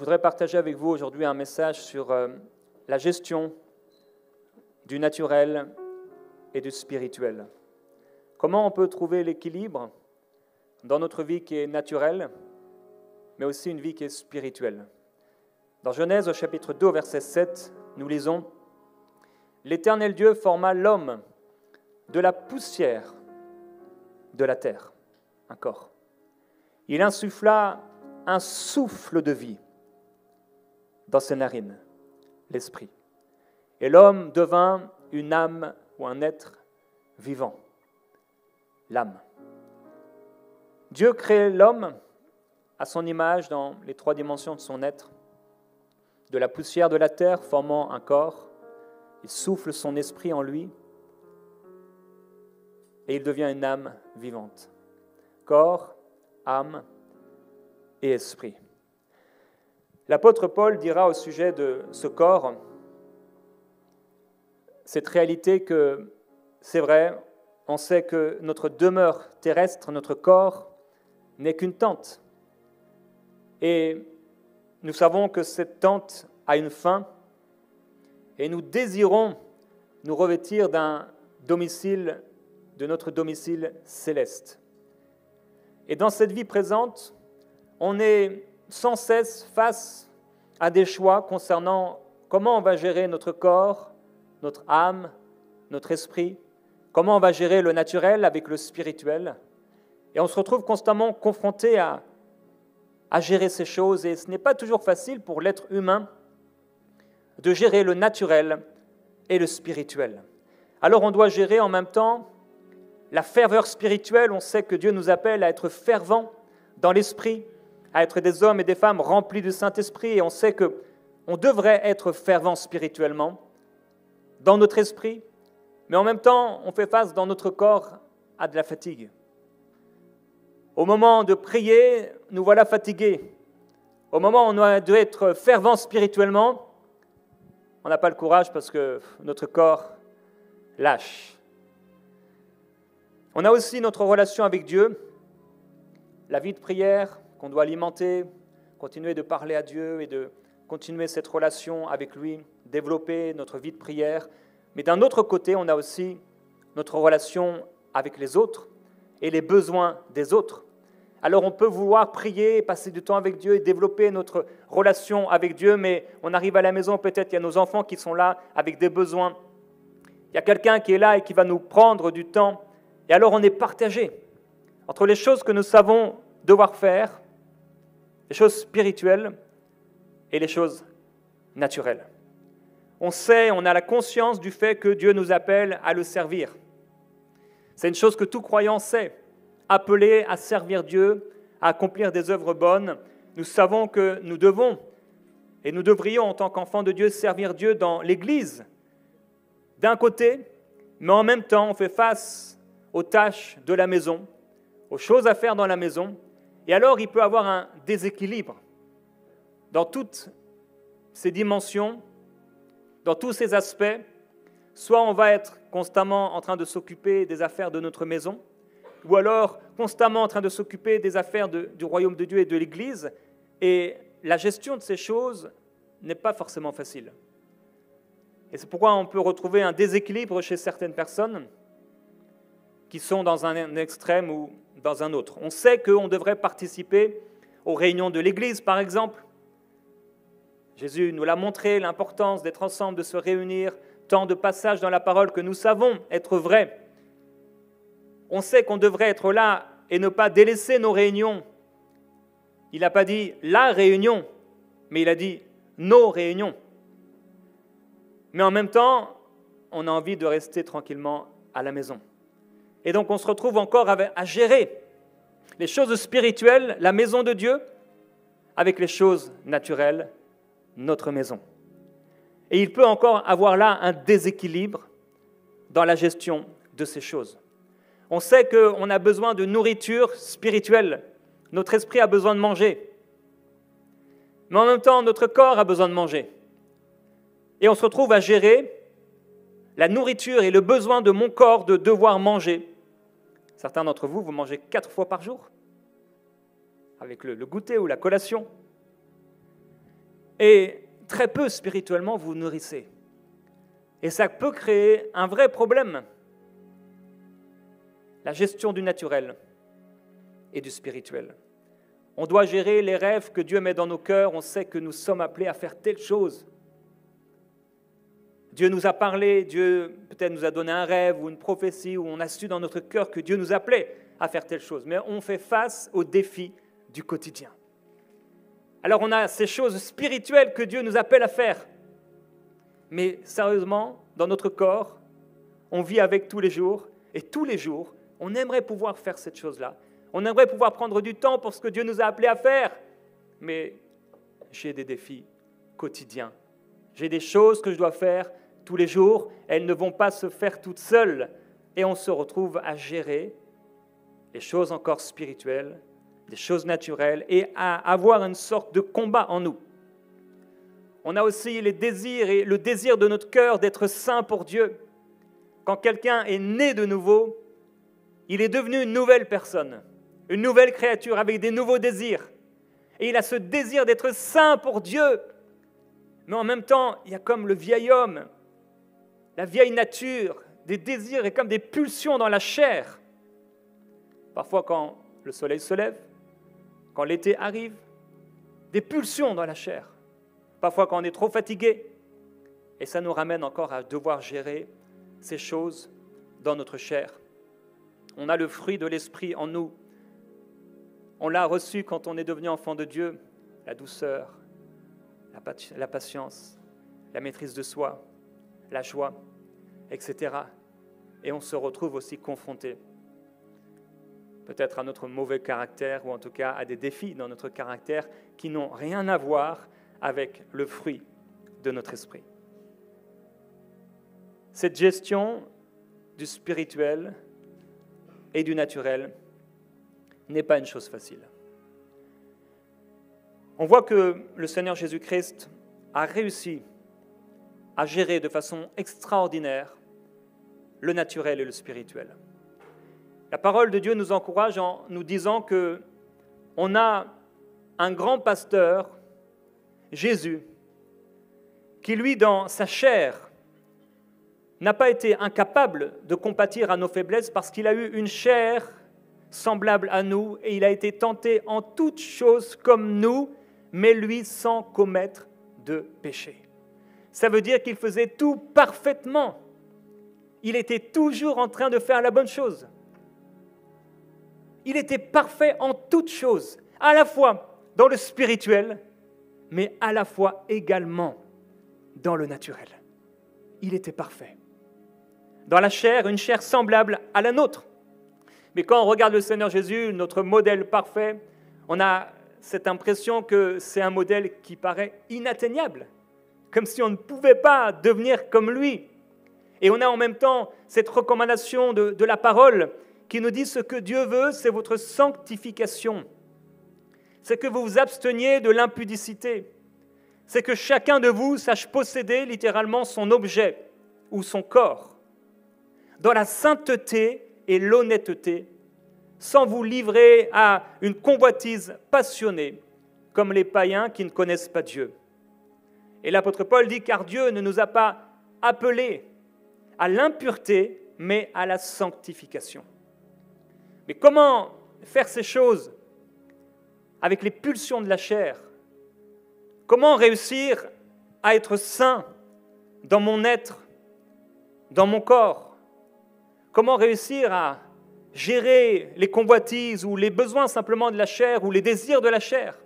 voudrais partager avec vous aujourd'hui un message sur la gestion du naturel et du spirituel. Comment on peut trouver l'équilibre dans notre vie qui est naturelle, mais aussi une vie qui est spirituelle. Dans Genèse, au chapitre 2, au verset 7, nous lisons « L'Éternel Dieu forma l'homme de la poussière de la terre, un corps. Il insuffla un souffle de vie dans ses narines, l'esprit. Et l'homme devint une âme ou un être vivant, l'âme. Dieu crée l'homme à son image dans les trois dimensions de son être, de la poussière de la terre formant un corps. Il souffle son esprit en lui et il devient une âme vivante. Corps, âme et esprit. L'apôtre Paul dira au sujet de ce corps, cette réalité que c'est vrai, on sait que notre demeure terrestre, notre corps, n'est qu'une tente. Et nous savons que cette tente a une fin et nous désirons nous revêtir d'un domicile, de notre domicile céleste. Et dans cette vie présente, on est sans cesse face à des choix concernant comment on va gérer notre corps, notre âme, notre esprit, comment on va gérer le naturel avec le spirituel. Et on se retrouve constamment confronté à gérer ces choses, et ce n'est pas toujours facile pour l'être humain de gérer le naturel et le spirituel. Alors on doit gérer en même temps la ferveur spirituelle. On sait que Dieu nous appelle à être fervents dans l'esprit, à être des hommes et des femmes remplis du Saint-Esprit, et on sait qu'on devrait être fervents spirituellement dans notre esprit, mais en même temps, on fait face dans notre corps à de la fatigue. Au moment de prier, nous voilà fatigués. Au moment où on doit être fervent spirituellement, on n'a pas le courage parce que notre corps lâche. On a aussi notre relation avec Dieu, la vie de prière qu'on doit alimenter, continuer de parler à Dieu et de continuer cette relation avec lui, développer notre vie de prière. Mais d'un autre côté, on a aussi notre relation avec les autres et les besoins des autres. Alors on peut vouloir prier, passer du temps avec Dieu et développer notre relation avec Dieu, mais on arrive à la maison, peut-être il y a nos enfants qui sont là avec des besoins. Il y a quelqu'un qui est là et qui va nous prendre du temps. Et alors on est partagé entre les choses que nous savons devoir faire, les choses spirituelles et les choses naturelles. On sait, on a la conscience du fait que Dieu nous appelle à le servir. C'est une chose que tout croyant sait. Appelé à servir Dieu, à accomplir des œuvres bonnes, nous savons que nous devons et nous devrions, en tant qu'enfants de Dieu, servir Dieu dans l'Église. D'un côté, mais en même temps, on fait face aux tâches de la maison, aux choses à faire dans la maison, et alors il peut y avoir un déséquilibre dans toutes ces dimensions, dans tous ces aspects. Soit on va être constamment en train de s'occuper des affaires de notre maison, ou alors constamment en train de s'occuper des affaires du royaume de Dieu et de l'Église, et la gestion de ces choses n'est pas forcément facile. Et c'est pourquoi on peut retrouver un déséquilibre chez certaines personnes qui sont dans un extrême ou dans un autre. On sait qu'on devrait participer aux réunions de l'Église, par exemple. Jésus nous l'a montré, l'importance d'être ensemble, de se réunir, tant de passages dans la parole que nous savons être vrais. On sait qu'on devrait être là et ne pas délaisser nos réunions. Il n'a pas dit la réunion, mais il a dit nos réunions. Mais en même temps, on a envie de rester tranquillement à la maison. Et donc on se retrouve encore à gérer les choses spirituelles, la maison de Dieu, avec les choses naturelles, notre maison. Et il peut encore avoir là un déséquilibre dans la gestion de ces choses. On sait qu'on a besoin de nourriture spirituelle. Notre esprit a besoin de manger. Mais en même temps, notre corps a besoin de manger. Et on se retrouve à gérer la nourriture et le besoin de mon corps de devoir manger. Certains d'entre vous, vous mangez 4 fois par jour, avec le goûter ou la collation. et très peu spirituellement vous nourrissez. Et ça peut créer un vrai problème. La gestion du naturel et du spirituel. On doit gérer les rêves que Dieu met dans nos cœurs. On sait que nous sommes appelés à faire telle chose. Dieu nous a parlé, Dieu peut-être nous a donné un rêve ou une prophétie, où on a su dans notre cœur que Dieu nous appelait à faire telle chose. Mais on fait face aux défis du quotidien. Alors on a ces choses spirituelles que Dieu nous appelle à faire. Mais sérieusement, dans notre corps, on vit avec tous les jours, et tous les jours, on aimerait pouvoir faire cette chose-là. On aimerait pouvoir prendre du temps pour ce que Dieu nous a appelés à faire. Mais j'ai des défis quotidiens. J'ai des choses que je dois faire tous les jours. Elles ne vont pas se faire toutes seules. Et on se retrouve à gérer les choses encore spirituelles, les choses naturelles, et à avoir une sorte de combat en nous. On a aussi les désirs et le désir de notre cœur d'être saint pour Dieu. Quand quelqu'un est né de nouveau, il est devenu une nouvelle personne, une nouvelle créature avec des nouveaux désirs. Et il a ce désir d'être saint pour Dieu. Mais en même temps, il y a comme le vieil homme, la vieille nature, des désirs et comme des pulsions dans la chair. Parfois, quand le soleil se lève, quand l'été arrive, des pulsions dans la chair. Parfois, quand on est trop fatigué. Et ça nous ramène encore à devoir gérer ces choses dans notre chair. On a le fruit de l'esprit en nous. On l'a reçu quand on est devenu enfant de Dieu, la douceur, la patience, la maîtrise de soi, la joie, etc. Et on se retrouve aussi confronté, peut-être à notre mauvais caractère, ou en tout cas à des défis dans notre caractère qui n'ont rien à voir avec le fruit de notre esprit. Cette gestion du spirituel et du naturel n'est pas une chose facile. On voit que le Seigneur Jésus-Christ a réussi à gérer de façon extraordinaire le naturel et le spirituel. La parole de Dieu nous encourage en nous disant qu'on a un grand pasteur, Jésus, qui lui, dans sa chair, n'a pas été incapable de compatir à nos faiblesses parce qu'il a eu une chair semblable à nous et il a été tenté en toutes choses comme nous, mais lui sans commettre de péché. Ça veut dire qu'il faisait tout parfaitement. Il était toujours en train de faire la bonne chose. Il était parfait en toutes choses, à la fois dans le spirituel, mais à la fois également dans le naturel. Il était parfait. Dans la chair, une chair semblable à la nôtre. Mais quand on regarde le Seigneur Jésus, notre modèle parfait, on a cette impression que c'est un modèle qui paraît inatteignable, comme si on ne pouvait pas devenir comme lui. Et on a en même temps cette recommandation de la parole qui nous dit ce que Dieu veut, c'est votre sanctification. C'est que vous vous absteniez de l'impudicité. C'est que chacun de vous sache posséder littéralement son objet ou son corps dans la sainteté et l'honnêteté, sans vous livrer à une convoitise passionnée, comme les païens qui ne connaissent pas Dieu. Et l'apôtre Paul dit, car Dieu ne nous a pas appelés à l'impureté, mais à la sanctification. Mais comment faire ces choses avec les pulsions de la chair? Comment réussir à être saint dans mon être, dans mon corps? Comment réussir à gérer les convoitises ou les besoins simplement de la chair ou les désirs de la chair?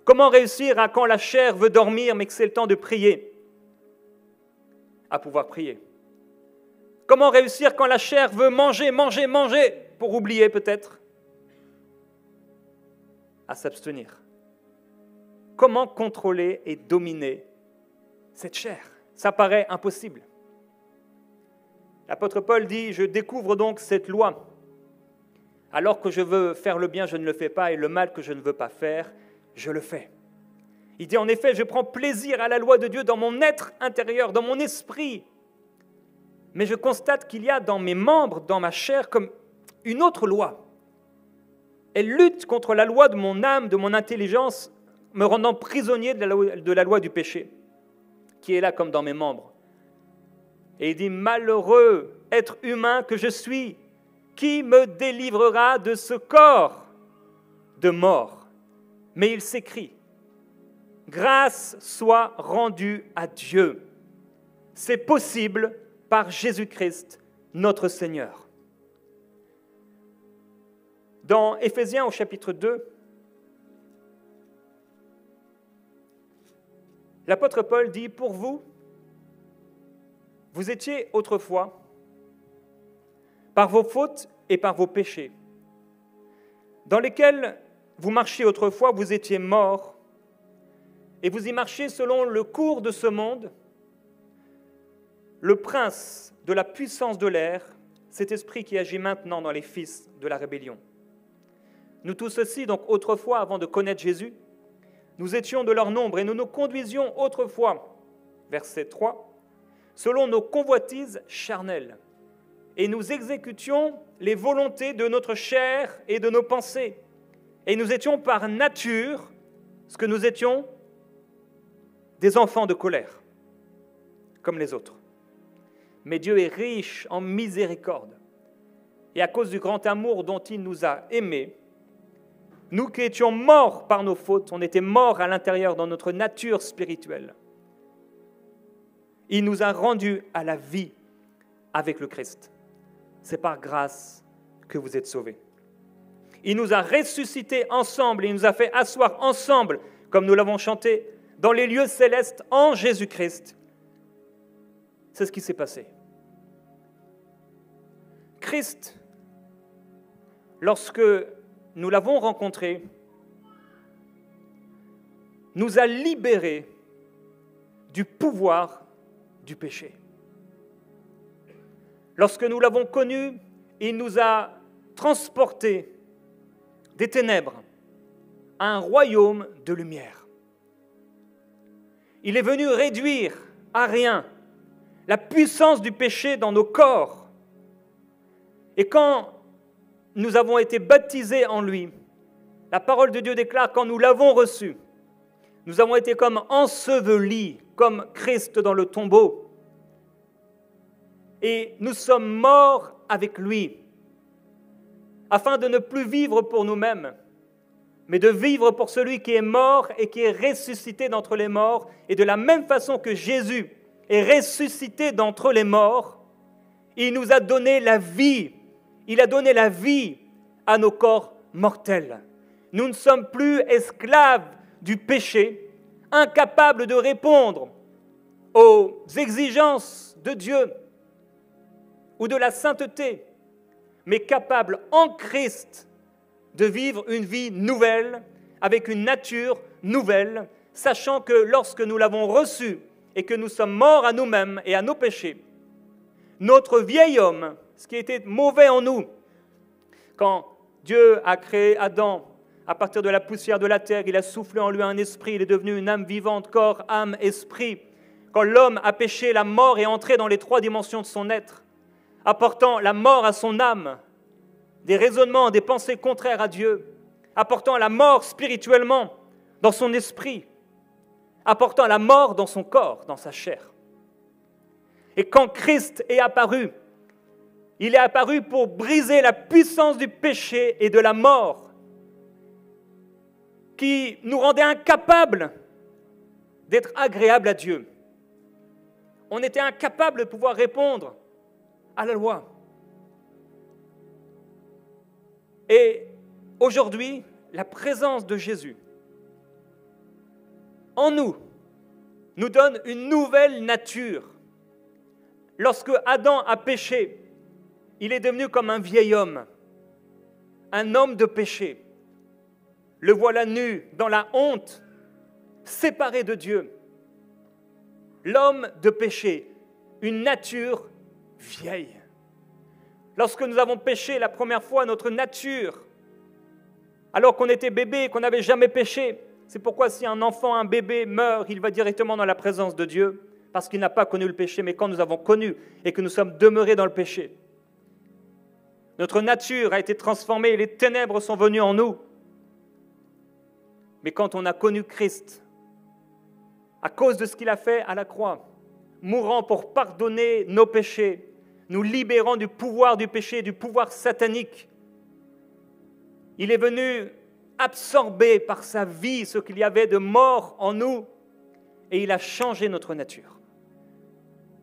Comment réussir à, quand la chair veut dormir mais que c'est le temps de prier, à pouvoir prier? Comment réussir quand la chair veut manger, manger, manger, pour oublier peut-être, à s'abstenir? Comment contrôler et dominer cette chair? Ça paraît impossible. L'apôtre Paul dit, je découvre donc cette loi. Alors que je veux faire le bien, je ne le fais pas, et le mal que je ne veux pas faire, je le fais. Il dit, en effet, je prends plaisir à la loi de Dieu dans mon être intérieur, dans mon esprit. Mais je constate qu'il y a dans mes membres, dans ma chair, comme une autre loi. Elle lutte contre la loi de mon âme, de mon intelligence, me rendant prisonnier de la loi du péché, qui est là comme dans mes membres. Et il dit, malheureux être humain que je suis, qui me délivrera de ce corps de mort? Mais il s'écrit, grâce soit rendue à Dieu. C'est possible par Jésus-Christ, notre Seigneur. Dans Éphésiens au chapitre 2, l'apôtre Paul dit, pour vous, vous étiez autrefois, par vos fautes et par vos péchés, dans lesquels vous marchiez autrefois, vous étiez morts, et vous y marchiez selon le cours de ce monde, le prince de la puissance de l'air, cet esprit qui agit maintenant dans les fils de la rébellion. Nous tous aussi, donc autrefois, avant de connaître Jésus, nous étions de leur nombre et nous nous conduisions autrefois, verset 3, selon nos convoitises charnelles, et nous exécutions les volontés de notre chair et de nos pensées. Et nous étions par nature, ce que nous étions, des enfants de colère, comme les autres. Mais Dieu est riche en miséricorde. Et à cause du grand amour dont il nous a aimés, nous qui étions morts par nos fautes, on était morts à l'intérieur dans notre nature spirituelle. Il nous a rendus à la vie avec le Christ. C'est par grâce que vous êtes sauvés. Il nous a ressuscités ensemble et il nous a fait asseoir ensemble, comme nous l'avons chanté, dans les lieux célestes en Jésus-Christ. C'est ce qui s'est passé. Christ, lorsque nous l'avons rencontré, nous a libérés du pouvoir du péché. Lorsque nous l'avons connu, il nous a transportés des ténèbres à un royaume de lumière. Il est venu réduire à rien la puissance du péché dans nos corps. Et quand nous avons été baptisés en lui, la parole de Dieu déclare, quand nous l'avons reçu, nous avons été comme ensevelis, comme Christ dans le tombeau. Et nous sommes morts avec lui, afin de ne plus vivre pour nous-mêmes, mais de vivre pour celui qui est mort et qui est ressuscité d'entre les morts. Et de la même façon que Jésus est ressuscité d'entre les morts, il nous a donné la vie. Il a donné la vie à nos corps mortels. Nous ne sommes plus esclaves du péché, incapables de répondre aux exigences de Dieu ou de la sainteté, mais capables en Christ de vivre une vie nouvelle, avec une nature nouvelle, sachant que lorsque nous l'avons reçu et que nous sommes morts à nous-mêmes et à nos péchés, notre vieil homme, ce qui était mauvais en nous, quand Dieu a créé Adam, à partir de la poussière de la terre, il a soufflé en lui un esprit, il est devenu une âme vivante, corps, âme, esprit. Quand l'homme a péché, la mort est entrée dans les 3 dimensions de son être, apportant la mort à son âme, des raisonnements, des pensées contraires à Dieu, apportant la mort spirituellement dans son esprit, apportant la mort dans son corps, dans sa chair. Et quand Christ est apparu, il est apparu pour briser la puissance du péché et de la mort, qui nous rendait incapables d'être agréables à Dieu. On était incapables de pouvoir répondre à la loi. Et aujourd'hui, la présence de Jésus en nous nous donne une nouvelle nature. Lorsque Adam a péché, il est devenu comme un vieil homme, un homme de péché. Le voilà nu, dans la honte, séparé de Dieu. L'homme de péché, une nature vieille. Lorsque nous avons péché la première fois, notre nature, alors qu'on était bébé et qu'on n'avait jamais péché, c'est pourquoi si un enfant, un bébé meurt, il va directement dans la présence de Dieu, parce qu'il n'a pas connu le péché. Mais quand nous avons connu et que nous sommes demeurés dans le péché, notre nature a été transformée et les ténèbres sont venues en nous. Mais quand on a connu Christ, à cause de ce qu'il a fait à la croix, mourant pour pardonner nos péchés, nous libérant du pouvoir du péché, du pouvoir satanique, il est venu absorber par sa vie ce qu'il y avait de mort en nous et il a changé notre nature.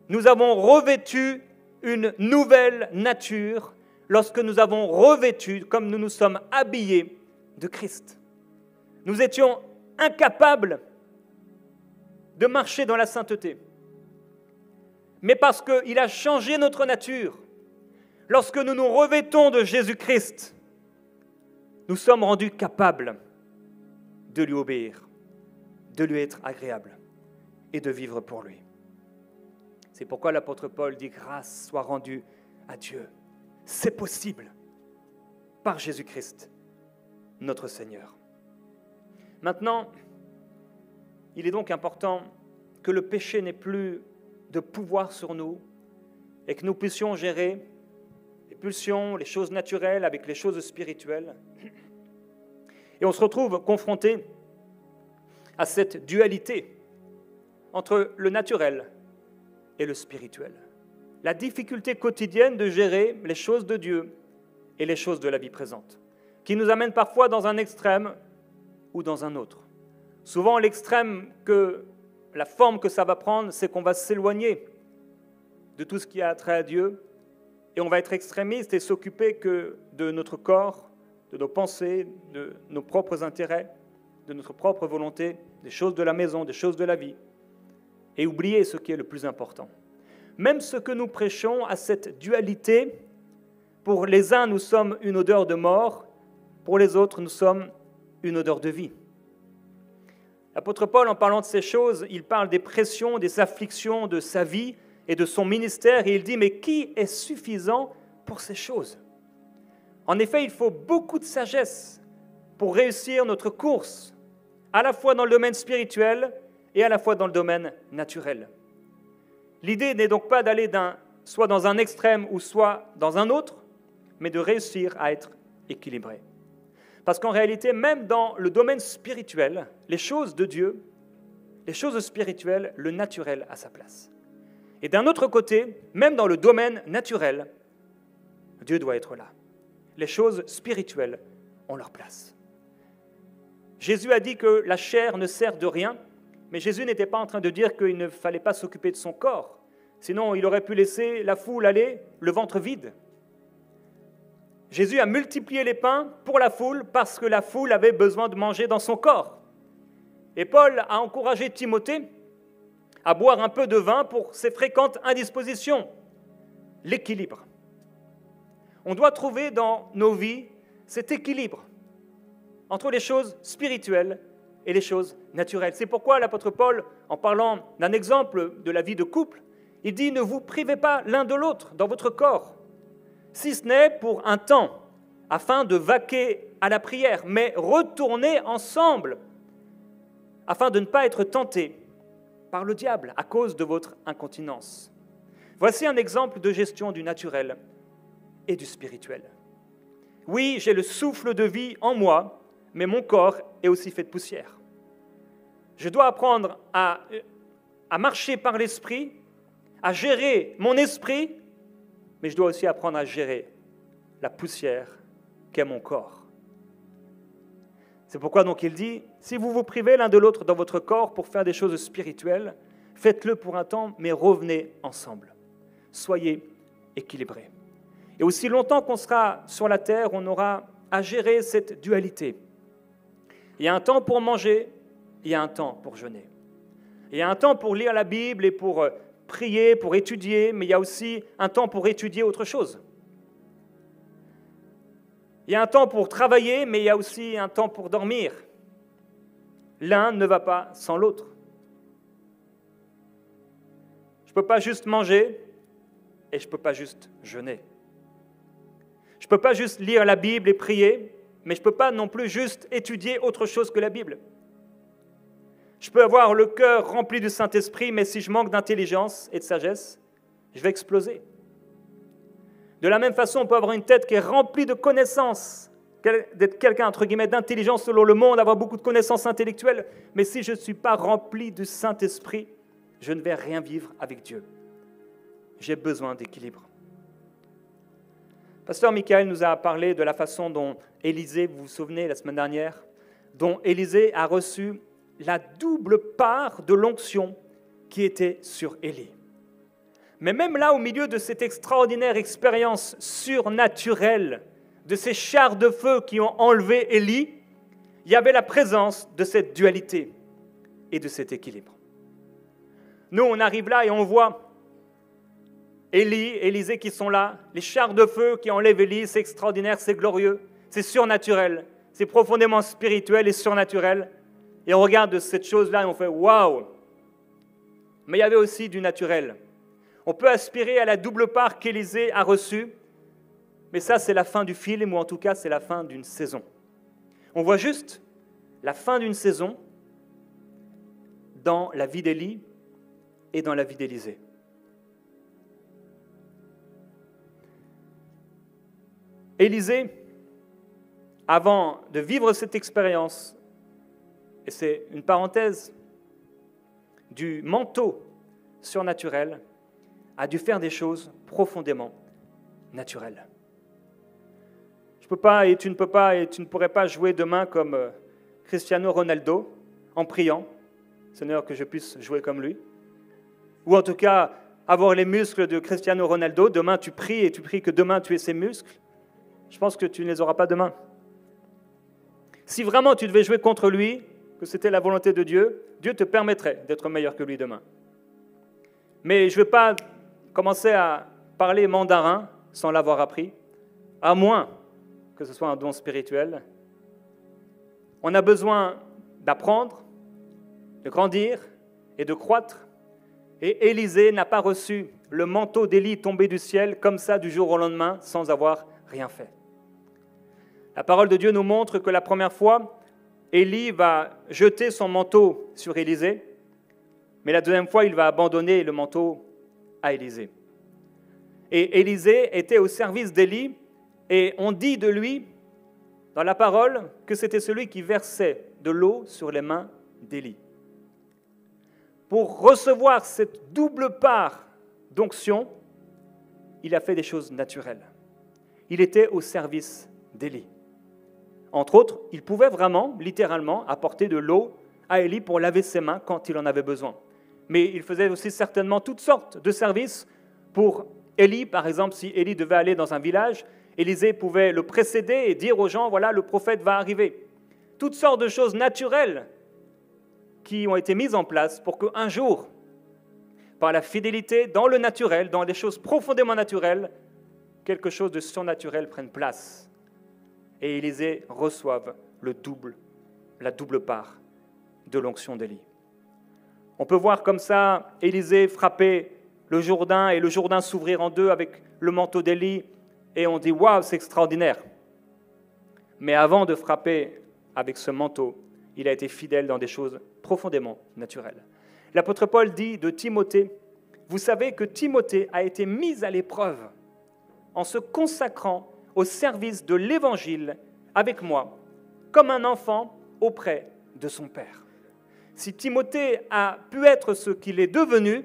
Nous avons revêtu une nouvelle nature lorsque nous avons revêtu, comme nous nous sommes habillés, de Christ. Nous étions incapables de marcher dans la sainteté. Mais parce qu'il a changé notre nature, lorsque nous nous revêtons de Jésus-Christ, nous sommes rendus capables de lui obéir, de lui être agréables et de vivre pour lui. C'est pourquoi l'apôtre Paul dit « Grâce soit rendue à Dieu ». C'est possible par Jésus-Christ, notre Seigneur. Maintenant, il est donc important que le péché n'ait plus de pouvoir sur nous et que nous puissions gérer les pulsions, les choses naturelles avec les choses spirituelles. Et on se retrouve confronté à cette dualité entre le naturel et le spirituel. La difficulté quotidienne de gérer les choses de Dieu et les choses de la vie présente, qui nous amène parfois dans un extrême ou dans un autre. Souvent, l'extrême, la forme que ça va prendre, c'est qu'on va s'éloigner de tout ce qui a trait à Dieu et on va être extrémiste et s'occuper que de notre corps, de nos pensées, de nos propres intérêts, de notre propre volonté, des choses de la maison, des choses de la vie, et oublier ce qui est le plus important. Même ce que nous prêchons à cette dualité, pour les uns, nous sommes une odeur de mort, pour les autres, nous sommes une odeur de vie. L'apôtre Paul, en parlant de ces choses, il parle des pressions, des afflictions de sa vie et de son ministère, et il dit « Mais qui est suffisant pour ces choses ?» En effet, il faut beaucoup de sagesse pour réussir notre course, à la fois dans le domaine spirituel et à la fois dans le domaine naturel. L'idée n'est donc pas d'aller soit dans un extrême ou soit dans un autre, mais de réussir à être équilibré. Parce qu'en réalité, même dans le domaine spirituel, les choses de Dieu, les choses spirituelles, le naturel a sa place. Et d'un autre côté, même dans le domaine naturel, Dieu doit être là. Les choses spirituelles ont leur place. Jésus a dit que la chair ne sert de rien, mais Jésus n'était pas en train de dire qu'il ne fallait pas s'occuper de son corps. Sinon, il aurait pu laisser la foule aller, le ventre vide. Jésus a multiplié les pains pour la foule parce que la foule avait besoin de manger dans son corps. Et Paul a encouragé Timothée à boire un peu de vin pour ses fréquentes indispositions. L'équilibre. On doit trouver dans nos vies cet équilibre entre les choses spirituelles et les choses naturelles. C'est pourquoi l'apôtre Paul, en parlant d'un exemple de la vie de couple, il dit « Ne vous privez pas l'un de l'autre dans votre corps, si ce n'est pour un temps, afin de vaquer à la prière, mais retournez ensemble, afin de ne pas être tentés par le diable à cause de votre incontinence. » Voici un exemple de gestion du naturel et du spirituel. Oui, j'ai le souffle de vie en moi, mais mon corps est aussi fait de poussière. Je dois apprendre à marcher par l'esprit, à gérer mon esprit, mais je dois aussi apprendre à gérer la poussière qu'est mon corps. C'est pourquoi donc il dit, si vous vous privez l'un de l'autre dans votre corps pour faire des choses spirituelles, faites-le pour un temps, mais revenez ensemble. Soyez équilibrés. Et aussi longtemps qu'on sera sur la terre, on aura à gérer cette dualité. Il y a un temps pour manger, il y a un temps pour jeûner. Il y a un temps pour lire la Bible et pour prier, pour étudier, mais il y a aussi un temps pour étudier autre chose. Il y a un temps pour travailler, mais il y a aussi un temps pour dormir. L'un ne va pas sans l'autre. Je ne peux pas juste manger et je ne peux pas juste jeûner. Je ne peux pas juste lire la Bible et prier, mais je ne peux pas non plus juste étudier autre chose que la Bible. Je peux avoir le cœur rempli du Saint-Esprit, mais si je manque d'intelligence et de sagesse, je vais exploser. De la même façon, on peut avoir une tête qui est remplie de connaissances, d'être quelqu'un, entre guillemets, d'intelligent selon le monde, avoir beaucoup de connaissances intellectuelles, mais si je ne suis pas rempli du Saint-Esprit, je ne vais rien vivre avec Dieu. J'ai besoin d'équilibre. Pasteur Michael nous a parlé de la façon dont Élisée, vous vous souvenez la semaine dernière, dont Élisée a reçu la double part de l'onction qui était sur Élie. Mais même là, au milieu de cette extraordinaire expérience surnaturelle, de ces chars de feu qui ont enlevé Élie, il y avait la présence de cette dualité et de cet équilibre. Nous, on arrive là et on voit Élie, Élisée qui sont là, les chars de feu qui enlèvent Élie, c'est extraordinaire, c'est glorieux, c'est surnaturel, c'est profondément spirituel et surnaturel. Et on regarde cette chose-là et on fait « waouh !» Mais il y avait aussi du naturel. On peut aspirer à la double part qu'Élisée a reçue, mais ça, c'est la fin du film, ou en tout cas, c'est la fin d'une saison. On voit juste la fin d'une saison dans la vie d'Élie et dans la vie d'Élisée. Élisée, avant de vivre cette expérience, et c'est une parenthèse, du manteau surnaturel, a dû faire des choses profondément naturelles. Je ne peux pas et tu ne peux pas et tu ne pourrais pas jouer demain comme Cristiano Ronaldo en priant, Seigneur, que je puisse jouer comme lui. Ou en tout cas, avoir les muscles de Cristiano Ronaldo. Demain, tu pries et tu pries que demain tu aies ses muscles. Je pense que tu ne les auras pas demain. Si vraiment tu devais jouer contre lui, que c'était la volonté de Dieu, Dieu te permettrait d'être meilleur que lui demain. Mais je ne vais pas commencer à parler mandarin sans l'avoir appris, à moins que ce soit un don spirituel. On a besoin d'apprendre, de grandir et de croître. Et Élisée n'a pas reçu le manteau d'Élie tombé du ciel comme ça du jour au lendemain sans avoir rien fait. La parole de Dieu nous montre que la première fois, Élie va jeter son manteau sur Élisée, mais la deuxième fois, il va abandonner le manteau à Élisée. Et Élisée était au service d'Élie, et on dit de lui, dans la parole, que c'était celui qui versait de l'eau sur les mains d'Élie. Pour recevoir cette double part d'onction, il a fait des choses naturelles. Il était au service d'Élie. Entre autres, il pouvait vraiment, littéralement, apporter de l'eau à Élie pour laver ses mains quand il en avait besoin. Mais il faisait aussi certainement toutes sortes de services pour Élie. Par exemple, si Élie devait aller dans un village, Élisée pouvait le précéder et dire aux gens, voilà, le prophète va arriver. Toutes sortes de choses naturelles qui ont été mises en place pour qu'un jour, par la fidélité dans le naturel, dans des choses profondément naturelles, quelque chose de surnaturel prenne place. Et Élisée reçoive la double part de l'onction d'Élie. On peut voir comme ça Élisée frapper le Jourdain et le Jourdain s'ouvrir en deux avec le manteau d'Élie et on dit « Waouh, c'est extraordinaire !» Mais avant de frapper avec ce manteau, il a été fidèle dans des choses profondément naturelles. L'apôtre Paul dit de Timothée « Vous savez que Timothée a été mis à l'épreuve en se consacrant au service de l'Évangile avec moi, comme un enfant auprès de son père. » Si Timothée a pu être ce qu'il est devenu,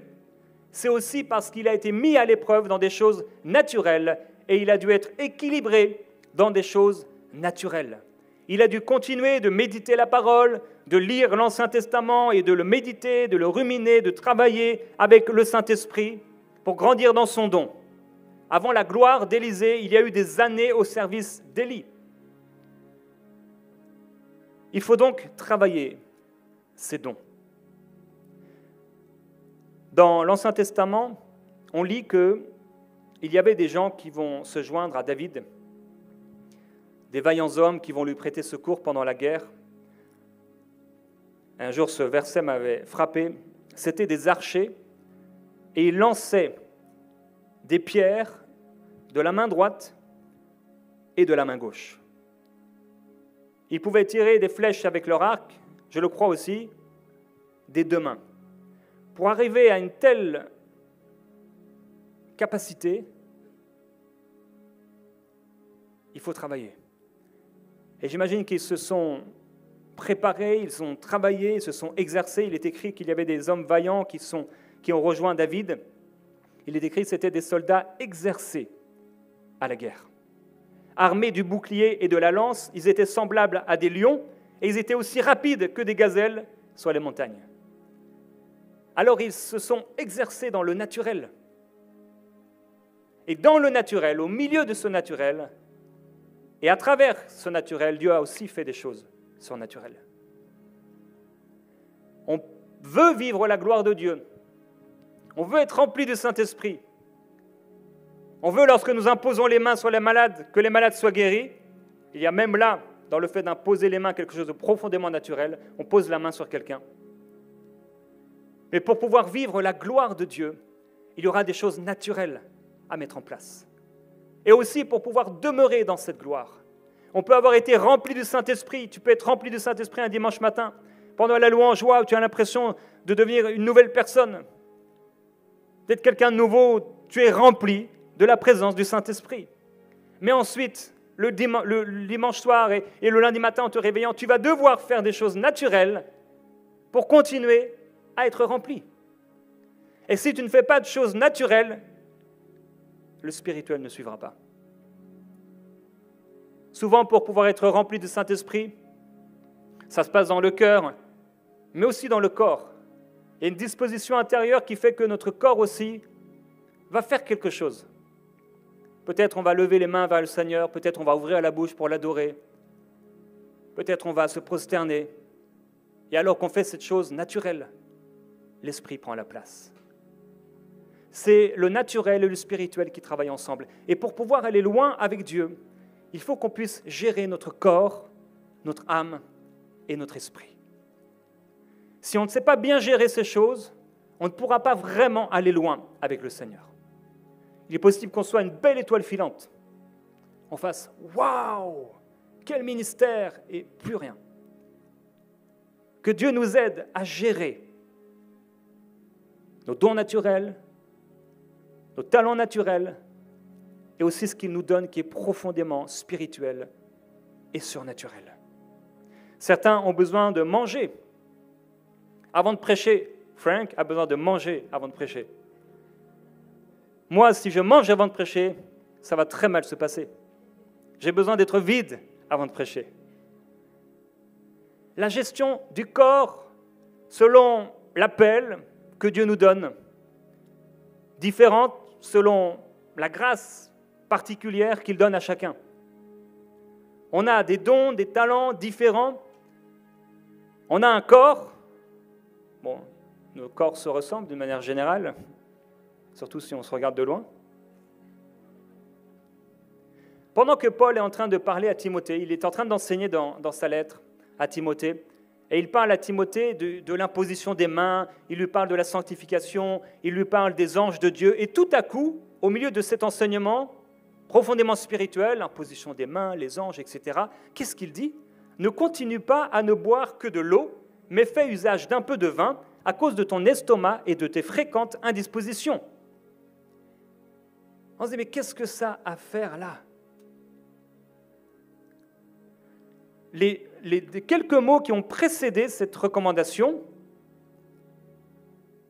c'est aussi parce qu'il a été mis à l'épreuve dans des choses naturelles et il a dû être équilibré dans des choses naturelles. Il a dû continuer de méditer la parole, de lire l'Ancien Testament et de le méditer, de le ruminer, de travailler avec le Saint-Esprit pour grandir dans son don. Avant la gloire d'Élisée, il y a eu des années au service d'Élie. Il faut donc travailler ces dons. Dans l'Ancien Testament, on lit qu'il y avait des gens qui vont se joindre à David, des vaillants hommes qui vont lui prêter secours pendant la guerre. Un jour, ce verset m'avait frappé. C'était des archers et ils lançaient des pierres de la main droite et de la main gauche. Ils pouvaient tirer des flèches avec leur arc, je le crois aussi, des deux mains. Pour arriver à une telle capacité, il faut travailler. Et j'imagine qu'ils se sont préparés, ils ont travaillé, ils se sont exercés. Il est écrit qu'il y avait des hommes vaillants qui ont rejoint David. Il est écrit que c'était des soldats exercés à la guerre. Armés du bouclier et de la lance, ils étaient semblables à des lions et ils étaient aussi rapides que des gazelles sur les montagnes. Alors ils se sont exercés dans le naturel. Et dans le naturel, au milieu de ce naturel, et à travers ce naturel, Dieu a aussi fait des choses surnaturelles. On veut vivre la gloire de Dieu. On veut être rempli du Saint-Esprit. On veut, lorsque nous imposons les mains sur les malades, que les malades soient guéris. Il y a même là, dans le fait d'imposer les mains, quelque chose de profondément naturel. On pose la main sur quelqu'un. Mais pour pouvoir vivre la gloire de Dieu, il y aura des choses naturelles à mettre en place. Et aussi pour pouvoir demeurer dans cette gloire. On peut avoir été rempli du Saint-Esprit. Tu peux être rempli du Saint-Esprit un dimanche matin, pendant la louange, où tu as l'impression de devenir une nouvelle personne. D'être quelqu'un de nouveau, tu es rempli de la présence du Saint-Esprit. Mais ensuite, le dimanche soir et le lundi matin en te réveillant, tu vas devoir faire des choses naturelles pour continuer à être rempli. Et si tu ne fais pas de choses naturelles, le spirituel ne suivra pas. Souvent, pour pouvoir être rempli du Saint-Esprit, ça se passe dans le cœur, mais aussi dans le corps. Il y a une disposition intérieure qui fait que notre corps aussi va faire quelque chose. Peut-être on va lever les mains vers le Seigneur, peut-être on va ouvrir la bouche pour l'adorer, peut-être on va se prosterner. Et alors qu'on fait cette chose naturelle, l'esprit prend la place. C'est le naturel et le spirituel qui travaillent ensemble. Et pour pouvoir aller loin avec Dieu, il faut qu'on puisse gérer notre corps, notre âme et notre esprit. Si on ne sait pas bien gérer ces choses, on ne pourra pas vraiment aller loin avec le Seigneur. Il est possible qu'on soit une belle étoile filante. On fasse « Waouh, quel ministère !» et plus rien. Que Dieu nous aide à gérer nos dons naturels, nos talents naturels, et aussi ce qu'il nous donne qui est profondément spirituel et surnaturel. Certains ont besoin de manger avant de prêcher. Frank a besoin de manger avant de prêcher. Moi, si je mange avant de prêcher, ça va très mal se passer. J'ai besoin d'être vide avant de prêcher. La gestion du corps, selon l'appel que Dieu nous donne, différente selon la grâce particulière qu'il donne à chacun. On a des dons, des talents différents. On a un corps. Bon, nos corps se ressemblent d'une manière générale, surtout si on se regarde de loin. Pendant que Paul est en train de parler à Timothée, il est en train d'enseigner dans sa lettre à Timothée, et il parle à Timothée de l'imposition des mains, il lui parle de la sanctification, il lui parle des anges de Dieu, et tout à coup, au milieu de cet enseignement profondément spirituel, l'imposition des mains, les anges, etc., qu'est-ce qu'il dit ? Ne continue pas à ne boire que de l'eau, mais fais usage d'un peu de vin à cause de ton estomac et de tes fréquentes indispositions. On se dit, mais qu'est-ce que ça a à faire là ? Les quelques mots qui ont précédé cette recommandation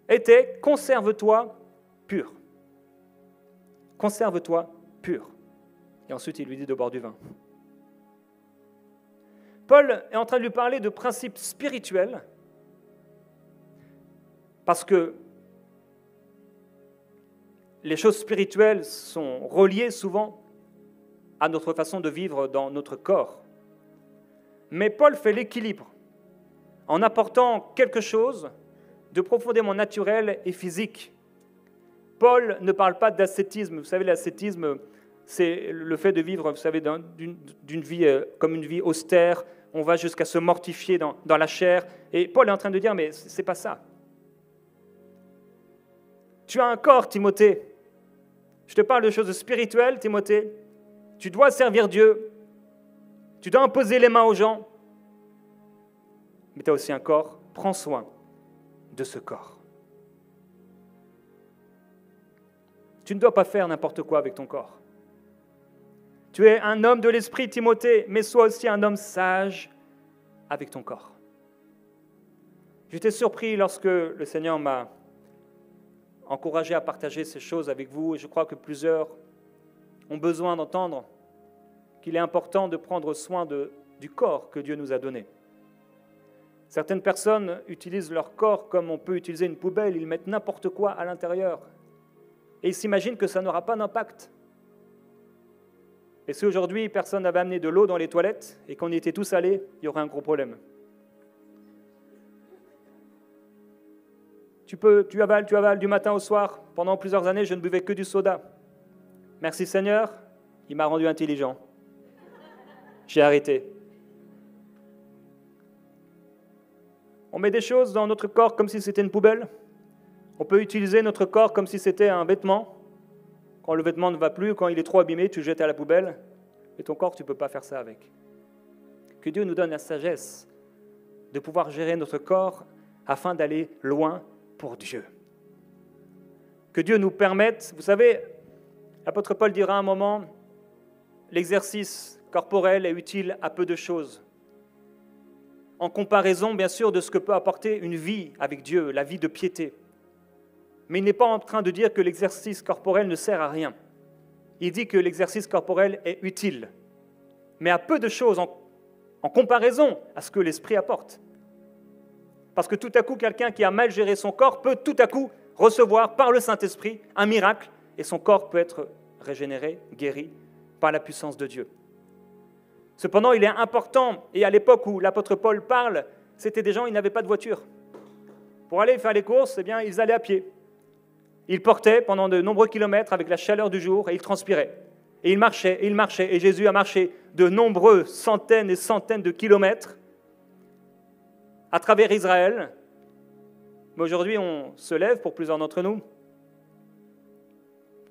étaient « conserve-toi pur ». Conserve-toi pur. Et ensuite, il lui dit de boire du vin. Paul est en train de lui parler de principes spirituels parce que les choses spirituelles sont reliées souvent à notre façon de vivre dans notre corps. Mais Paul fait l'équilibre en apportant quelque chose de profondément naturel et physique. Paul ne parle pas d'ascétisme. Vous savez, l'ascétisme, c'est le fait de vivre, vous savez, d'une vie comme une vie austère. On va jusqu'à se mortifier dans la chair. Et Paul est en train de dire, mais ce n'est pas ça. Tu as un corps, Timothée. Je te parle de choses spirituelles, Timothée. Tu dois servir Dieu. Tu dois imposer les mains aux gens. Mais tu as aussi un corps. Prends soin de ce corps. Tu ne dois pas faire n'importe quoi avec ton corps. Tu Tu es un homme de l'esprit, Timothée, mais sois aussi un homme sage avec ton corps. J'étais surpris lorsque le Seigneur m'a encouragé à partager ces choses avec vous, et je crois que plusieurs ont besoin d'entendre qu'il est important de prendre soin du corps que Dieu nous a donné. Certaines personnes utilisent leur corps comme on peut utiliser une poubelle, ils mettent n'importe quoi à l'intérieur, et ils s'imaginent que ça n'aura pas d'impact. Et si aujourd'hui personne n'avait amené de l'eau dans les toilettes et qu'on y était tous allés, il y aurait un gros problème. Tu avales du matin au soir. Pendant plusieurs années, je ne buvais que du soda. Merci Seigneur, il m'a rendu intelligent. J'ai arrêté. On met des choses dans notre corps comme si c'était une poubelle. On peut utiliser notre corps comme si c'était un vêtement. Quand le vêtement ne va plus, quand il est trop abîmé, tu le jettes à la poubelle. Et ton corps, tu ne peux pas faire ça avec. Que Dieu nous donne la sagesse de pouvoir gérer notre corps afin d'aller loin pour Dieu. Que Dieu nous permette, vous savez, l'apôtre Paul dira à un moment, l'exercice corporel est utile à peu de choses. En comparaison, bien sûr, de ce que peut apporter une vie avec Dieu, la vie de piété. Mais il n'est pas en train de dire que l'exercice corporel ne sert à rien. Il dit que l'exercice corporel est utile, mais à peu de choses en comparaison à ce que l'esprit apporte. Parce que tout à coup, quelqu'un qui a mal géré son corps peut tout à coup recevoir par le Saint-Esprit un miracle et son corps peut être régénéré, guéri par la puissance de Dieu. Cependant, il est important, et à l'époque où l'apôtre Paul parle, c'était des gens, ils n'avaient pas de voiture. Pour aller faire les courses, eh bien, ils allaient à pied. Ils portaient pendant de nombreux kilomètres avec la chaleur du jour et ils transpiraient. Et ils marchaient, et Jésus a marché de nombreux centaines et centaines de kilomètres à travers Israël. Mais aujourd'hui, on se lève pour plusieurs d'entre nous.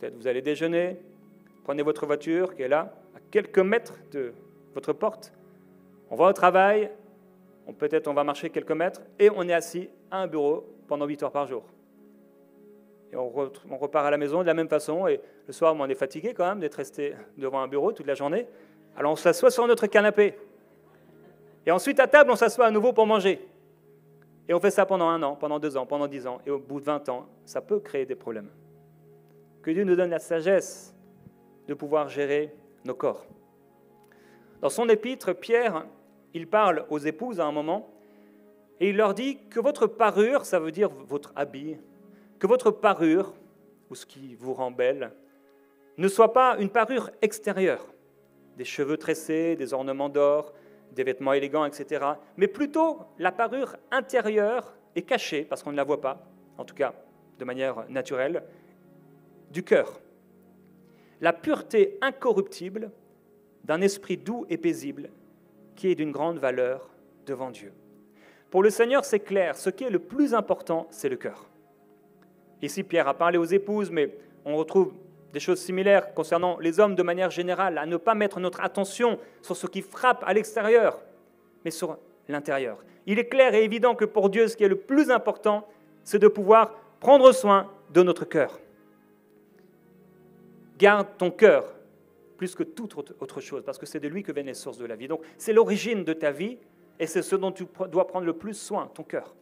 Peut-être vous allez déjeuner, prenez votre voiture qui est là, à quelques mètres de votre porte. On va au travail, peut-être on va marcher quelques mètres, et on est assis à un bureau pendant 8 heures par jour. Et on repart à la maison de la même façon, et le soir, on est fatigué quand même d'être resté devant un bureau toute la journée. Alors on s'assoit sur notre canapé. Et ensuite, à table, on s'assoit à nouveau pour manger. Et on fait ça pendant 1 an, pendant 2 ans, pendant 10 ans. Et au bout de 20 ans, ça peut créer des problèmes. Que Dieu nous donne la sagesse de pouvoir gérer nos corps. Dans son épître, Pierre, il parle aux épouses à un moment, et il leur dit que votre parure, ça veut dire votre habit, que votre parure, ou ce qui vous rend belle, ne soit pas une parure extérieure, des cheveux tressés, des ornements d'or, des vêtements élégants, etc., mais plutôt la parure intérieure et cachée, parce qu'on ne la voit pas, en tout cas de manière naturelle, du cœur. La pureté incorruptible d'un esprit doux et paisible qui est d'une grande valeur devant Dieu. Pour le Seigneur, c'est clair, ce qui est le plus important, c'est le cœur. Ici, Pierre a parlé aux épouses, mais on retrouve des choses similaires concernant les hommes de manière générale, à ne pas mettre notre attention sur ce qui frappe à l'extérieur, mais sur l'intérieur. Il est clair et évident que pour Dieu, ce qui est le plus important, c'est de pouvoir prendre soin de notre cœur. Garde ton cœur plus que toute autre chose, parce que c'est de lui que viennent les sources de la vie. Donc, c'est l'origine de ta vie, et c'est ce dont tu dois prendre le plus soin, ton cœur,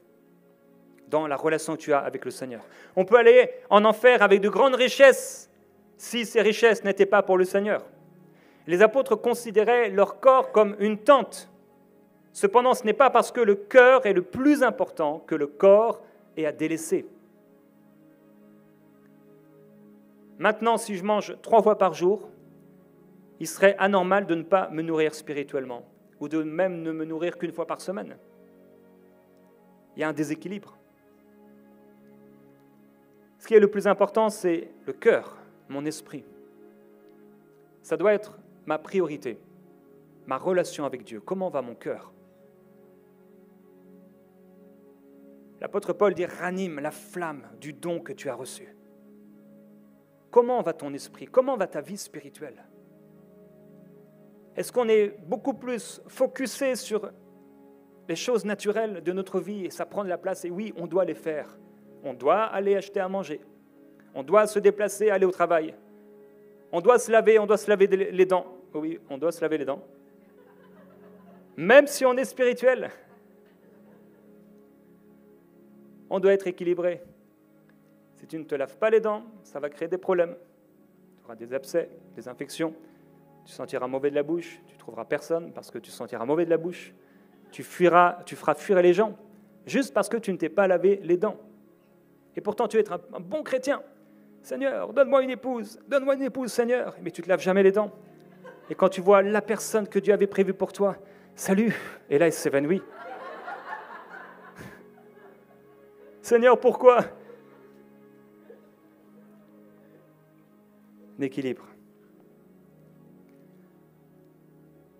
dans la relation que tu as avec le Seigneur. On peut aller en enfer avec de grandes richesses, si ces richesses n'étaient pas pour le Seigneur. Les apôtres considéraient leur corps comme une tente. Cependant, ce n'est pas parce que le cœur est le plus important que le corps est à délaisser. Maintenant, si je mange 3 fois par jour, il serait anormal de ne pas me nourrir spirituellement, ou de même ne me nourrir qu'une fois par semaine. Il y a un déséquilibre. Ce qui est le plus important, c'est le cœur, mon esprit. Ça doit être ma priorité, ma relation avec Dieu. Comment va mon cœur? L'apôtre Paul dit « ranime la flamme du don que tu as reçu ». Comment va ton esprit? Comment va ta vie spirituelle? Est-ce qu'on est beaucoup plus focusé sur les choses naturelles de notre vie et ça prend de la place? Et oui, on doit les faire. On doit aller acheter à manger. On doit se déplacer, aller au travail. On doit se laver les dents. oui, on doit se laver les dents. Même si on est spirituel, on doit être équilibré. Si tu ne te laves pas les dents, ça va créer des problèmes. Tu auras des abcès, des infections, tu sentiras mauvais de la bouche, tu ne trouveras personne parce que tu sentiras mauvais de la bouche, tu feras fuir les gens, juste parce que tu ne t'es pas lavé les dents. Et pourtant, tu es un bon chrétien. Seigneur, donne-moi une épouse, Seigneur. Mais tu ne te laves jamais les dents. Et quand tu vois la personne que Dieu avait prévue pour toi, salut, et là, il s'évanouit. Seigneur, pourquoi? L'équilibre.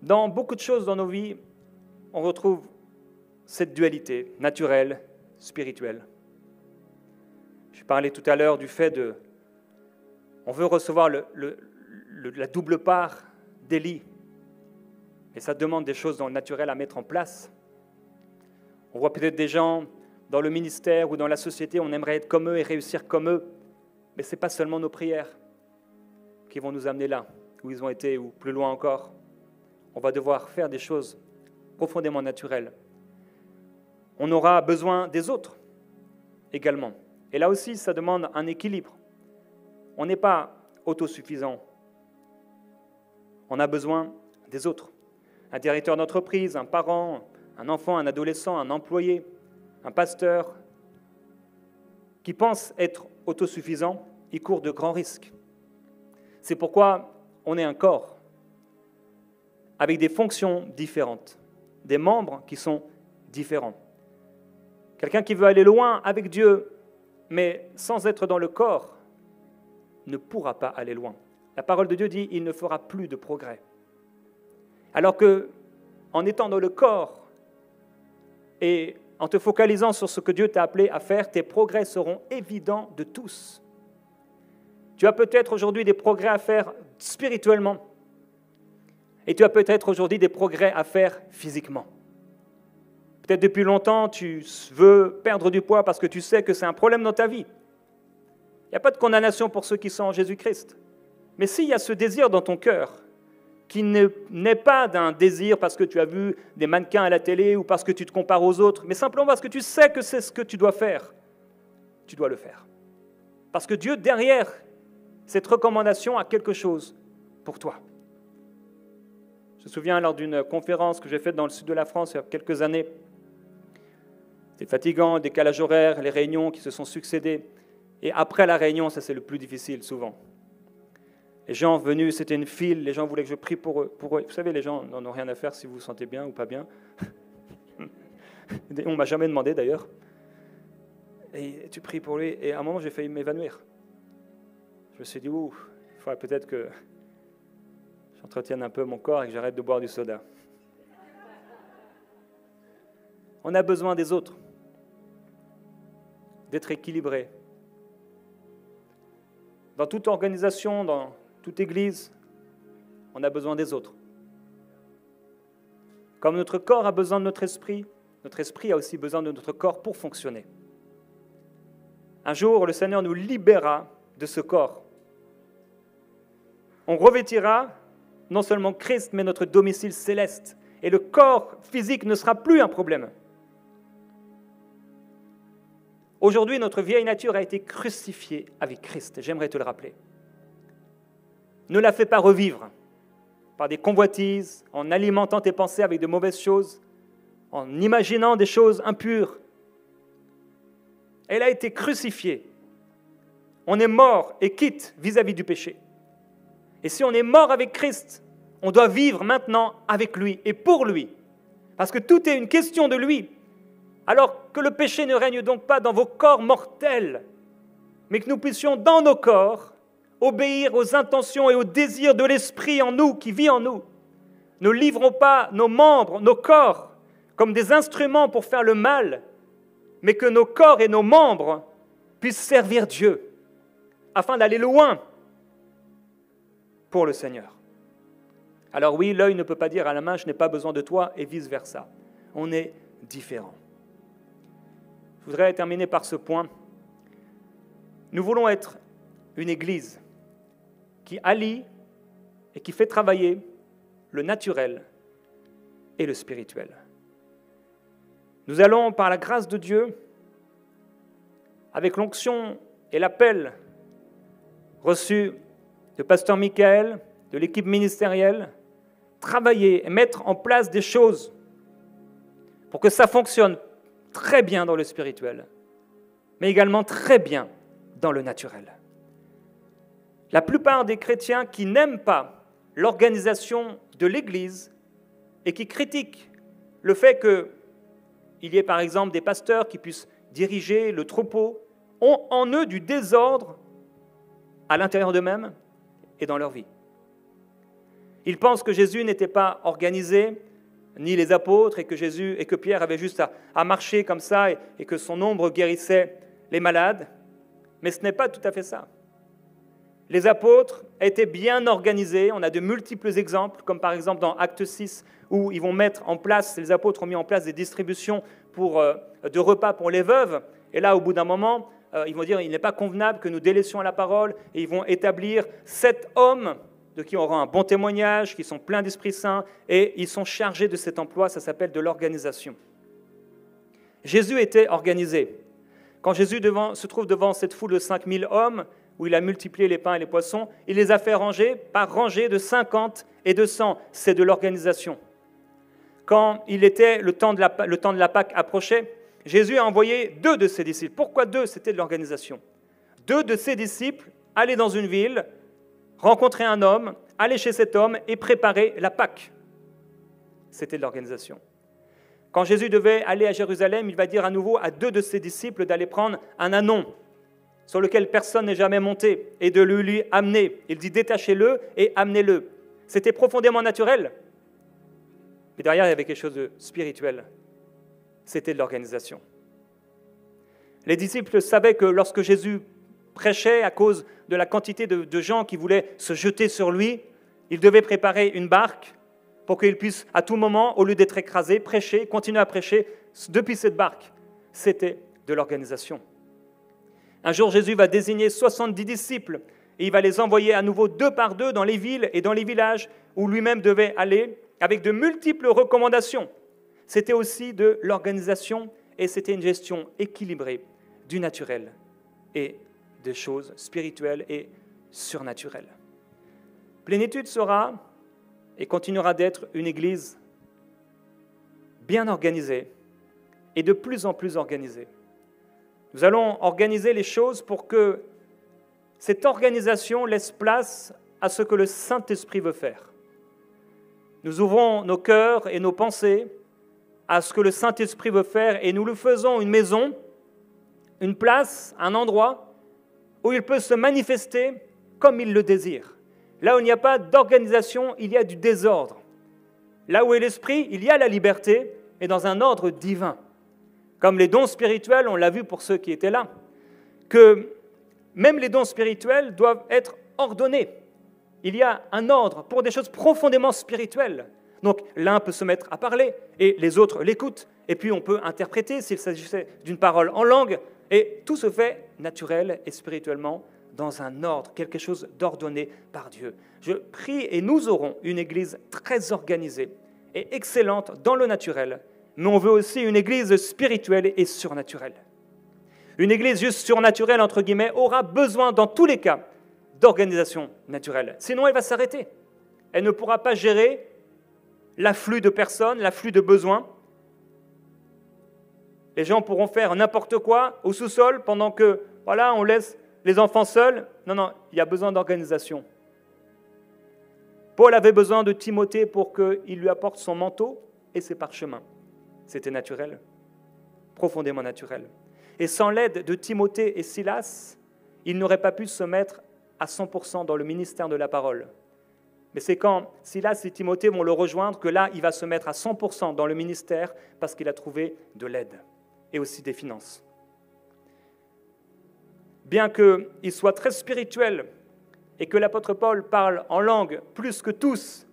Dans beaucoup de choses dans nos vies, on retrouve cette dualité naturelle, spirituelle. Je parlais tout à l'heure du fait de... On veut recevoir la double part d'Élie. Et ça demande des choses dans le naturel à mettre en place. On voit peut-être des gens dans le ministère ou dans la société, on aimerait être comme eux et réussir comme eux. Mais ce n'est pas seulement nos prières qui vont nous amener là, où ils ont été, ou plus loin encore. On va devoir faire des choses profondément naturelles. On aura besoin des autres également. Et là aussi, ça demande un équilibre. On n'est pas autosuffisant. On a besoin des autres. Un directeur d'entreprise, un parent, un enfant, un adolescent, un employé, un pasteur qui pense être autosuffisant, il court de grands risques. C'est pourquoi on est un corps avec des fonctions différentes, des membres qui sont différents. Quelqu'un qui veut aller loin avec Dieu, mais sans être dans le corps, ne pourra pas aller loin. La parole de Dieu dit, il ne fera plus de progrès. Alors que, en étant dans le corps et en te focalisant sur ce que Dieu t'a appelé à faire, tes progrès seront évidents de tous. Tu as peut-être aujourd'hui des progrès à faire spirituellement, et tu as peut-être aujourd'hui des progrès à faire physiquement. Peut-être depuis longtemps, tu veux perdre du poids parce que tu sais que c'est un problème dans ta vie. Il n'y a pas de condamnation pour ceux qui sont en Jésus-Christ. Mais s'il y a ce désir dans ton cœur, qui n'est pas d'un désir parce que tu as vu des mannequins à la télé ou parce que tu te compares aux autres, mais simplement parce que tu sais que c'est ce que tu dois faire, tu dois le faire. Parce que Dieu, derrière cette recommandation, a quelque chose pour toi. Je me souviens lors d'une conférence que j'ai faite dans le sud de la France il y a quelques années. C'était fatigant, décalage horaire, les réunions qui se sont succédées. Et après la réunion, ça c'est le plus difficile souvent. Les gens venus, c'était une file, les gens voulaient que je prie pour eux. Vous savez, les gens n'en ont rien à faire si vous vous sentez bien ou pas bien. On ne m'a jamais demandé d'ailleurs. Et tu pries pour lui, et à un moment j'ai failli m'évanouir. Je me suis dit, il faudrait peut-être que j'entretienne un peu mon corps et que j'arrête de boire du soda. On a besoin des autres, d'être équilibré. Dans toute organisation, dans toute église, on a besoin des autres. Comme notre corps a besoin de notre esprit a aussi besoin de notre corps pour fonctionner. Un jour, le Seigneur nous libérera de ce corps. On revêtira non seulement Christ, mais notre domicile céleste. Et le corps physique ne sera plus un problème. Aujourd'hui, notre vieille nature a été crucifiée avec Christ. J'aimerais te le rappeler. Ne la fais pas revivre par des convoitises, en alimentant tes pensées avec de mauvaises choses, en imaginant des choses impures. Elle a été crucifiée. On est mort et quitte vis-à-vis du péché. Et si on est mort avec Christ, on doit vivre maintenant avec lui et pour lui. Parce que tout est une question de lui. Alors que le péché ne règne donc pas dans vos corps mortels, mais que nous puissions dans nos corps obéir aux intentions et aux désirs de l'Esprit en nous, qui vit en nous. Ne livrons pas nos membres, nos corps, comme des instruments pour faire le mal, mais que nos corps et nos membres puissent servir Dieu, afin d'aller loin pour le Seigneur. Alors oui, l'œil ne peut pas dire à la main, je n'ai pas besoin de toi, et vice-versa. On est différents. Je voudrais terminer par ce point. Nous voulons être une église qui allie et qui fait travailler le naturel et le spirituel. Nous allons, par la grâce de Dieu, avec l'onction et l'appel reçu de pasteur Michael, de l'équipe ministérielle, travailler et mettre en place des choses pour que ça fonctionne très bien dans le spirituel, mais également très bien dans le naturel. La plupart des chrétiens qui n'aiment pas l'organisation de l'Église et qui critiquent le fait qu'il y ait par exemple des pasteurs qui puissent diriger le troupeau, ont en eux du désordre à l'intérieur d'eux-mêmes et dans leur vie. Ils pensent que Jésus n'était pas organisé, ni les apôtres, et que Pierre avait juste à marcher comme ça et que son ombre guérissait les malades. Mais ce n'est pas tout à fait ça. Les apôtres étaient bien organisés. On a de multiples exemples, comme par exemple dans Acte 6, où ils vont mettre en place, les apôtres ont mis en place des distributions de repas pour les veuves. Et là, au bout d'un moment, ils vont dire, il n'est pas convenable que nous délaissions la parole, et ils vont établir 7 hommes de qui on aura un bon témoignage, qui sont pleins d'Esprit Saint, et ils sont chargés de cet emploi, ça s'appelle de l'organisation. Jésus était organisé. Quand Jésus se trouve devant cette foule de 5000 hommes, où il a multiplié les pains et les poissons, il les a fait ranger par rangées de 50 et de 100. C'est de l'organisation. Quand le temps de la Pâque approchait, Jésus a envoyé 2 de ses disciples. Pourquoi 2? C'était de l'organisation. 2 de ses disciples allaient dans une ville, rencontrer un homme, aller chez cet homme et préparer la Pâque. C'était de l'organisation. Quand Jésus devait aller à Jérusalem, il va dire à nouveau à 2 de ses disciples d'aller prendre un ânon sur lequel personne n'est jamais monté et de le lui amener. Il dit détachez-le et amenez-le. C'était profondément naturel. Mais derrière, il y avait quelque chose de spirituel. C'était de l'organisation. Les disciples savaient que lorsque Jésus prêchait à cause de la quantité de gens qui voulaient se jeter sur lui, il devait préparer une barque pour qu'il puisse à tout moment, au lieu d'être écrasé, prêcher, continuer à prêcher depuis cette barque. C'était de l'organisation. Un jour, Jésus va désigner 70 disciples et il va les envoyer à nouveau 2 par 2 dans les villes et dans les villages où lui-même devait aller avec de multiples recommandations. C'était aussi de l'organisation et c'était une gestion équilibrée du naturel et des choses spirituelles et surnaturelles. Plénitude sera et continuera d'être une église bien organisée et de plus en plus organisée. Nous allons organiser les choses pour que cette organisation laisse place à ce que le Saint-Esprit veut faire. Nous ouvrons nos cœurs et nos pensées à ce que le Saint-Esprit veut faire et nous le faisons une maison, une place, un endroit où il peut se manifester comme il le désire. Là où il n'y a pas d'organisation, il y a du désordre. Là où est l'Esprit, il y a la liberté, mais dans un ordre divin. Comme les dons spirituels, on l'a vu pour ceux qui étaient là, que même les dons spirituels doivent être ordonnés. Il y a un ordre pour des choses profondément spirituelles. Donc l'un peut se mettre à parler et les autres l'écoutent. Et puis on peut interpréter s'il s'agissait d'une parole en langue. Et tout se fait naturel et spirituellement dans un ordre, quelque chose d'ordonné par Dieu. Je prie et nous aurons une église très organisée et excellente dans le naturel, mais on veut aussi une église spirituelle et surnaturelle. Une église juste surnaturelle, entre guillemets, aura besoin dans tous les cas d'organisation naturelle. Sinon, elle va s'arrêter. Elle ne pourra pas gérer l'afflux de personnes, l'afflux de besoins. Les gens pourront faire n'importe quoi au sous-sol pendant que, voilà, on laisse les enfants seuls. Non, il y a besoin d'organisation. Paul avait besoin de Timothée pour qu'il lui apporte son manteau et ses parchemins. C'était naturel, profondément naturel. Et sans l'aide de Timothée et Silas, il n'aurait pas pu se mettre à 100% dans le ministère de la parole. Mais c'est quand Silas et Timothée vont le rejoindre que là, il va se mettre à 100% dans le ministère parce qu'il a trouvé de l'aide et aussi des finances. Bien qu'il soit très spirituel et que l'apôtre Paul parle en langue plus que tous,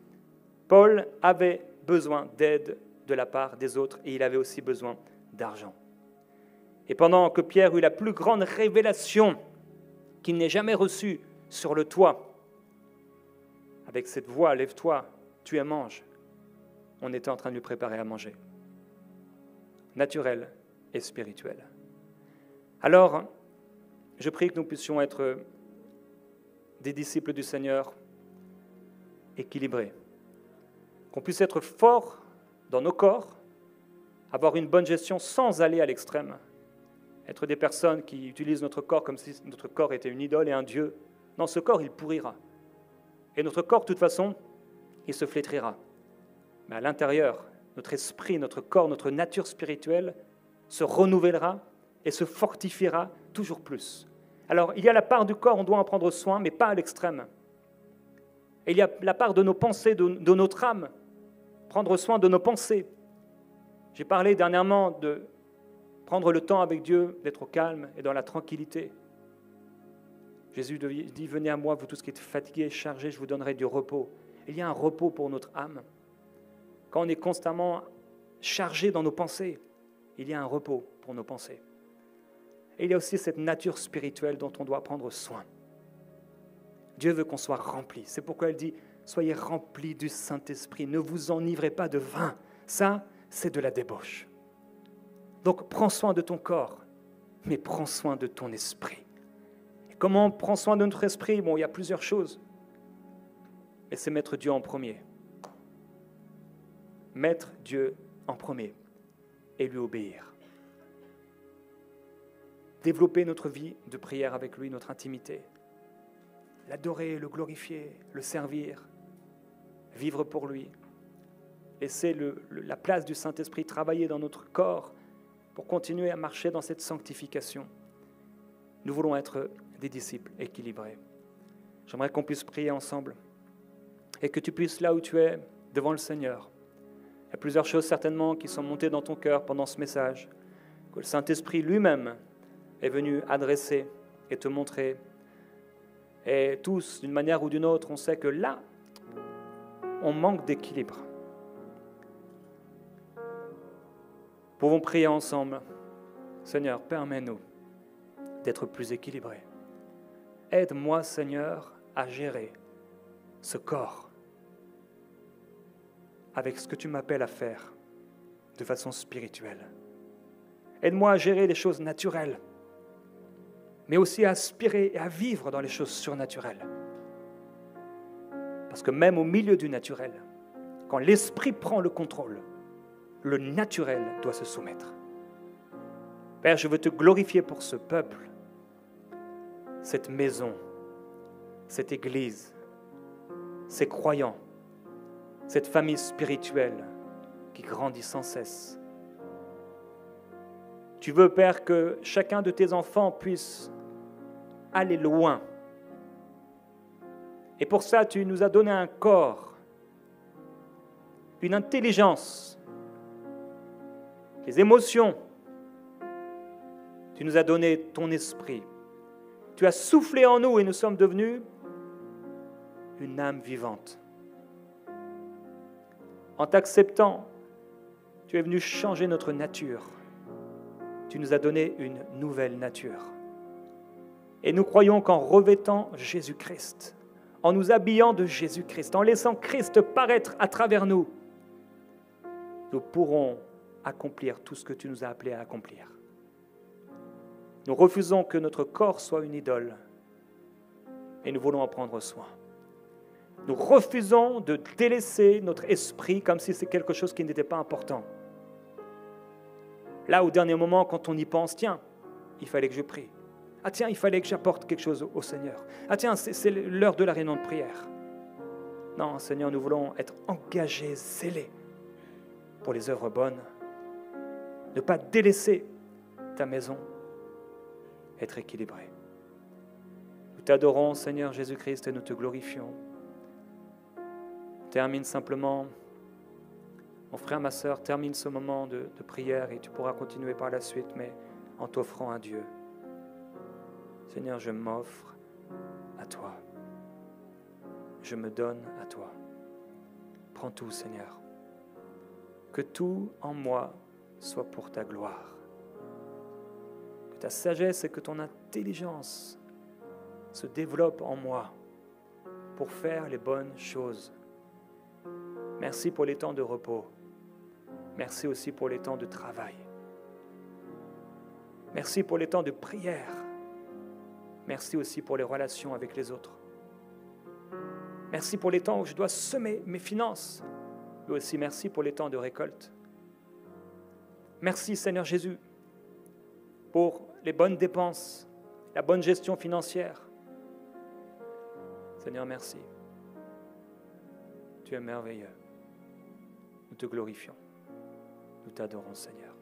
Paul avait besoin d'aide de la part des autres et il avait aussi besoin d'argent. Et pendant que Pierre eut la plus grande révélation qu'il n'ait jamais reçue sur le toit, avec cette voix, lève-toi, tu es mange. On était en train de lui préparer à manger. Naturel et spirituel. Alors, je prie que nous puissions être des disciples du Seigneur équilibrés. Qu'on puisse être forts dans nos corps, avoir une bonne gestion sans aller à l'extrême. Être des personnes qui utilisent notre corps comme si notre corps était une idole et un Dieu. Non, ce corps, il pourrira. Et notre corps, de toute façon, il se flétrira. Mais à l'intérieur, notre esprit, notre corps, notre nature spirituelle se renouvellera et se fortifiera toujours plus. Alors, il y a la part du corps, on doit en prendre soin, mais pas à l'extrême. Et il y a la part de nos pensées, de notre âme, prendre soin de nos pensées. J'ai parlé dernièrement de prendre le temps avec Dieu, d'être au calme et dans la tranquillité. Jésus dit, venez à moi, vous tous qui êtes fatigués et chargés, je vous donnerai du repos. Il y a un repos pour notre âme. Quand on est constamment chargé dans nos pensées, il y a un repos pour nos pensées. Et il y a aussi cette nature spirituelle dont on doit prendre soin. Dieu veut qu'on soit rempli. C'est pourquoi il dit, soyez remplis du Saint-Esprit, ne vous enivrez pas de vin. Ça, c'est de la débauche. Donc, prends soin de ton corps, mais prends soin de ton esprit. Et comment on prend soin de notre esprit? Bon, il y a plusieurs choses. Mais c'est mettre Dieu en premier. Mettre Dieu en premier et lui obéir. Développer notre vie de prière avec lui, notre intimité. L'adorer, le glorifier, le servir, vivre pour lui. Laisser la place du Saint-Esprit travailler dans notre corps pour continuer à marcher dans cette sanctification. Nous voulons être des disciples équilibrés. J'aimerais qu'on puisse prier ensemble et que tu puisses, là où tu es, devant le Seigneur. Il y a plusieurs choses certainement qui sont montées dans ton cœur pendant ce message, que le Saint-Esprit lui-même est venu adresser et te montrer. Et tous, d'une manière ou d'une autre, on sait que là, on manque d'équilibre. Pouvons prier ensemble. Seigneur, permets-nous d'être plus équilibrés. Aide-moi, Seigneur, à gérer ce corps avec ce que tu m'appelles à faire de façon spirituelle. Aide-moi à gérer les choses naturelles, mais aussi à aspirer et à vivre dans les choses surnaturelles. Parce que même au milieu du naturel, quand l'esprit prend le contrôle, le naturel doit se soumettre. Père, je veux te glorifier pour ce peuple, cette maison, cette église, ces croyants, cette famille spirituelle qui grandit sans cesse. Tu veux, Père, que chacun de tes enfants puisse aller loin. Et pour ça, tu nous as donné un corps, une intelligence, des émotions. Tu nous as donné ton esprit. Tu as soufflé en nous et nous sommes devenus une âme vivante. En t'acceptant, tu es venu changer notre nature. Tu nous as donné une nouvelle nature. Et nous croyons qu'en revêtant Jésus-Christ, en nous habillant de Jésus-Christ, en laissant Christ paraître à travers nous, nous pourrons accomplir tout ce que tu nous as appelés à accomplir. Nous refusons que notre corps soit une idole et nous voulons en prendre soin. Nous refusons de délaisser notre esprit comme si c'est quelque chose qui n'était pas important. Là, au dernier moment, quand on y pense, tiens, il fallait que je prie. Ah tiens, il fallait que j'apporte quelque chose au Seigneur. Ah tiens, c'est l'heure de la réunion de prière. Non, Seigneur, nous voulons être engagés, zélés pour les œuvres bonnes. Ne pas délaisser ta maison, être équilibré. Nous t'adorons, Seigneur Jésus-Christ, et nous te glorifions. Termine simplement, mon frère, ma sœur, termine ce moment de prière et tu pourras continuer par la suite, mais en t'offrant à Dieu. Seigneur, je m'offre à toi. Je me donne à toi. Prends tout, Seigneur. Que tout en moi soit pour ta gloire. Que ta sagesse et que ton intelligence se développent en moi pour faire les bonnes choses. Merci pour les temps de repos. Merci aussi pour les temps de travail. Merci pour les temps de prière. Merci aussi pour les relations avec les autres. Merci pour les temps où je dois semer mes finances. Et aussi merci pour les temps de récolte. Merci Seigneur Jésus pour les bonnes dépenses, la bonne gestion financière. Seigneur, merci. Tu es merveilleux. Nous te glorifions. Nous t'adorons, Seigneur.